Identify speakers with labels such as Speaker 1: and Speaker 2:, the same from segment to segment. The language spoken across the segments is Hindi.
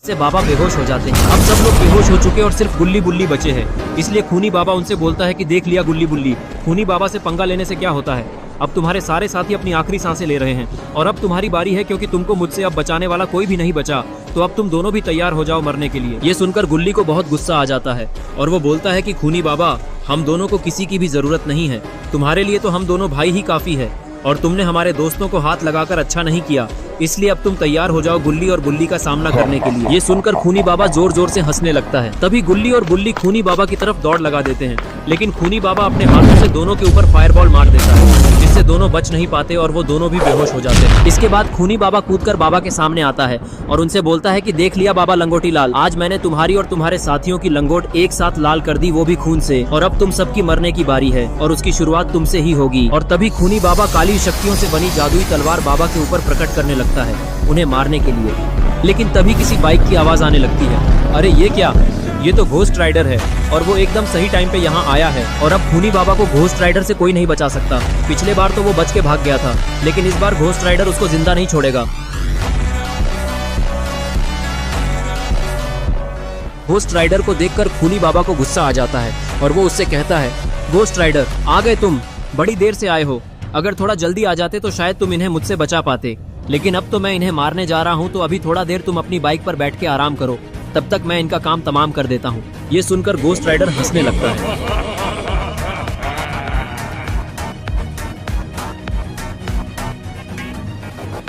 Speaker 1: से बाबा बेहोश हो जाते हैं। अब सब लोग बेहोश हो चुके और सिर्फ गुल्ली बुल्ली बचे हैं। इसलिए खूनी बाबा उनसे बोलता है कि देख लिया गुल्ली बुल्ली, खूनी बाबा से पंगा लेने से क्या होता है। अब तुम्हारे सारे साथी अपनी आखिरी सांसें ले रहे हैं और अब तुम्हारी बारी है, क्योंकि तुमको मुझसे अब बचाने वाला कोई भी नहीं बचा। तो अब तुम दोनों भी तैयार हो जाओ मरने के लिए। ये सुनकर गुल्ली को बहुत गुस्सा आ जाता है और वो बोलता है कि खूनी बाबा, हम दोनों को किसी की भी जरूरत नहीं है। तुम्हारे लिए तो हम दोनों भाई ही काफी है और तुमने हमारे दोस्तों को हाथ लगाकर अच्छा नहीं किया। इसलिए अब तुम तैयार हो जाओ गुल्ली और बुल्ली का सामना करने के लिए। ये सुनकर खूनी बाबा जोर जोर से हंसने लगता है। तभी गुल्ली और बुल्ली खूनी बाबा की तरफ दौड़ लगा देते हैं, लेकिन खूनी बाबा अपने हाथों से दोनों के ऊपर फायरबॉल मार देता है, जिससे दोनों बच नहीं पाते और वो दोनों भी बेहोश हो जाते हैं। इसके बाद खूनी बाबा कूदकर बाबा के सामने आता है और उनसे बोलता है कि देख लिया बाबा लंगोटी लाल, आज मैंने तुम्हारी और तुम्हारे साथियों की लंगोट एक साथ लाल कर दी, वो भी खून से। और अब तुम सबकी मरने की बारी है और उसकी शुरुआत तुमसे ही होगी। और तभी खूनी बाबा काली शक्तियों से बनी जादुई तलवार बाबा के ऊपर प्रकट करने लगता है उन्हें मारने के लिए। लेकिन तभी किसी बाइक की आवाज आने लगती है। अरे ये क्या, ये तो घोस्ट राइडर है और वो एकदम सही टाइम पे यहाँ आया है। और अब खूनी बाबा को घोस्ट राइडर से कोई नहीं बचा सकता। पिछले बार तो वो बच के भाग गया था, लेकिन इस बार घोस्ट राइडर उसको जिंदा नहीं छोड़ेगा। घोस्ट राइडर को देखकर खूनी बाबा को गुस्सा आ जाता है और वो उससे कहता है, घोस्ट राइडर आ गए तुम, बड़ी देर से आए हो। अगर थोड़ा जल्दी आ जाते तो शायद तुम इन्हें मुझसे बचा पाते, लेकिन अब तो मैं इन्हें मारने जा रहा हूँ, तो अभी थोड़ा देर तुम अपनी बाइक पर बैठ के आराम करो, तब तक मैं इनका काम तमाम कर देता हूँ। ये सुनकर घोस्ट राइडर हंसने लगता है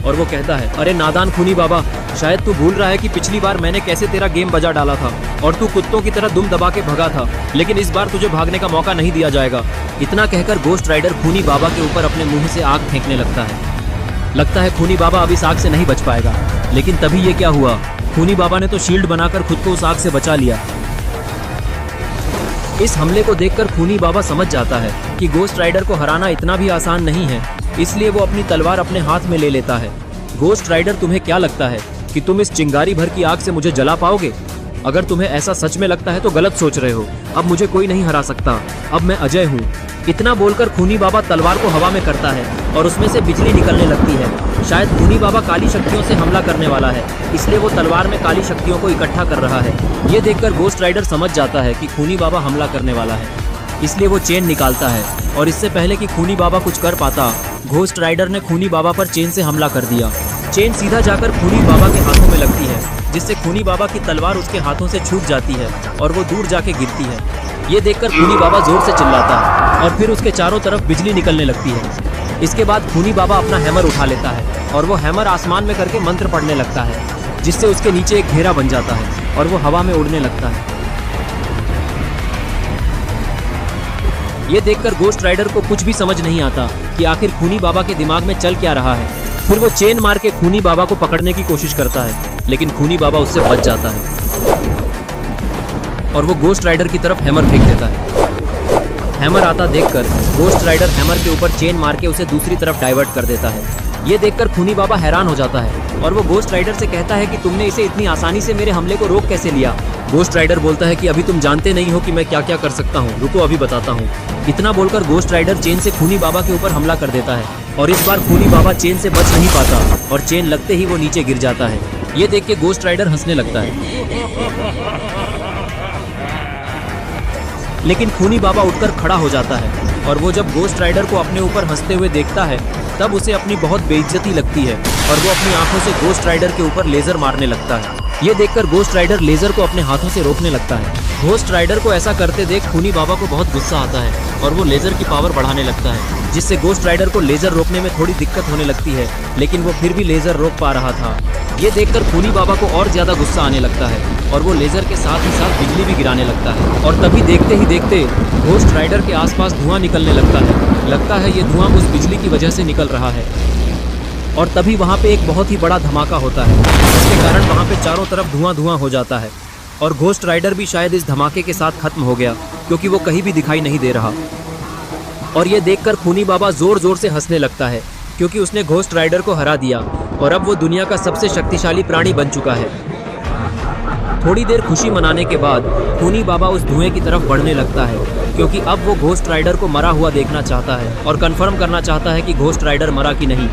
Speaker 1: और वो कहता है, अरे नादान खूनी बाबा, शायद तू भूल रहा है कि पिछली बार मैंने कैसे तेरा गेम बजा डाला था और तू कुत्तों की तरह दुम दबा के भगा था, लेकिन इस बार तुझे भागने का मौका नहीं दिया जाएगा। इतना कहकर घोस्ट राइडर खूनी बाबा के ऊपर अपने मुंह से आग फेंकने लगता है। लगता है खूनी बाबा अब इस आग से नहीं बच पाएगा, लेकिन तभी ये क्या हुआ, खूनी बाबा ने तो शील्ड बनाकर खुद को उस आग से बचा लिया। इस हमले को देखकर खूनी बाबा समझ जाता है कि घोस्ट राइडर को हराना इतना भी आसान नहीं है, इसलिए वो अपनी तलवार अपने हाथ में ले लेता है। घोस्ट राइडर, तुम्हें क्या लगता है कि तुम इस चिंगारी भर की आग से मुझे जला पाओगे? अगर तुम्हें ऐसा सच में लगता है तो गलत सोच रहे हो। अब मुझे कोई नहीं हरा सकता, अब मैं अजय हूँ। इतना बोलकर खूनी बाबा तलवार को हवा में करता है और उसमें से बिजली निकलने लगती है। शायद खूनी बाबा काली शक्तियों से हमला करने वाला है, इसलिए वो तलवार में काली शक्तियों को इकट्ठा कर रहा है। ये देखकर घोस्ट राइडर समझ जाता है कि खूनी बाबा हमला करने वाला है, इसलिए वो चेन निकालता है। और इससे पहले कि खूनी बाबा कुछ कर पाता, घोस्ट राइडर ने खूनी बाबा पर चेन से हमला कर दिया। चेन सीधा जाकर खूनी बाबा के हाथों में लगती है, जिससे खूनी बाबा की तलवार उसके हाथों से छूट जाती है और वो दूर जाके गिरती है। ये देखकर खूनी बाबा जोर से चिल्लाता है और फिर उसके चारों तरफ बिजली निकलने लगती है। इसके बाद खूनी बाबा अपना हैमर उठा लेता है और वो हैमर आसमान में करके मंत्र पढ़ने लगता है, जिससे उसके नीचे एक घेरा बन जाता है और वो हवा में उड़ने लगता है। ये देखकर घोस्ट राइडर को कुछ भी समझ नहीं आता कि आखिर खूनी बाबा के दिमाग में चल क्या रहा है। फिर वो चेन मार के खूनी बाबा को पकड़ने की कोशिश करता है, लेकिन खूनी बाबा उससे बच जाता है और वो घोस्ट राइडर की तरफ हैमर फेंक देता है। हैमर आता देखकर घोस्ट राइडर हैमर के ऊपर चेन मार के उसे दूसरी तरफ डाइवर्ट कर देता है। ये देखकर खूनी बाबा हैरान हो जाता है और वो घोस्ट राइडर से कहता है कि तुमने इसे इतनी आसानी से मेरे हमले को रोक कैसे लिया? घोस्ट राइडर बोलता है कि अभी तुम जानते नहीं हो कि मैं क्या क्या कर सकता हूँ, रुको अभी बताता हूँ। इतना बोलकर घोस्ट राइडर चेन से खूनी बाबा के ऊपर हमला कर देता है और इस बार खूनी बाबा चेन से बच नहीं पाता और चेन लगते ही वो नीचे गिर जाता है। ये देख के घोस्ट राइडर हंसने लगता है, लेकिन खूनी बाबा उठकर खड़ा हो जाता है और वो जब घोस्ट राइडर को अपने ऊपर हंसते हुए देखता है, तब उसे अपनी बहुत बेइज्जती लगती है और वो अपनी आंखों से घोस्ट राइडर के ऊपर लेजर मारने लगता है। ये देखकर घोस्ट राइडर लेजर को अपने हाथों से रोकने लगता है। घोस्ट राइडर को ऐसा करते देख खूनी बाबा को बहुत गुस्सा आता है और वो लेजर की पावर बढ़ाने लगता है, जिससे घोस्ट राइडर को लेजर रोकने में थोड़ी दिक्कत होने लगती है, लेकिन वो फिर भी लेजर रोक पा रहा था। ये देखकर खूनी बाबा को और ज्यादा गुस्सा आने लगता है और वो लेजर के साथ ही साथ बिजली भी गिराने लगता है। और तभी देखते ही देखते घोस्ट राइडर के आसपास धुआं निकलने लगता है। लगता है ये धुआं उस बिजली की वजह से निकल रहा है। और तभी वहाँ पे एक बहुत ही बड़ा धमाका होता है, जिसके कारण वहाँ पे चारों तरफ धुआं धुआं हो जाता है और घोस्ट राइडर भी शायद इस धमाके के साथ खत्म हो गया, क्योंकि वो कहीं भी दिखाई नहीं दे रहा। और ये देखकर खूनी बाबा जोर जोर से हंसने लगता है, क्योंकि उसने घोस्ट राइडर को हरा दिया और अब वो दुनिया का सबसे शक्तिशाली प्राणी बन चुका है। थोड़ी देर खुशी मनाने के बाद खूनी बाबा उस धुएं की तरफ बढ़ने लगता है, क्योंकि अब वो घोस्ट राइडर को मरा हुआ देखना चाहता है और कंफर्म करना चाहता है कि घोस्ट राइडर मरा कि नहीं।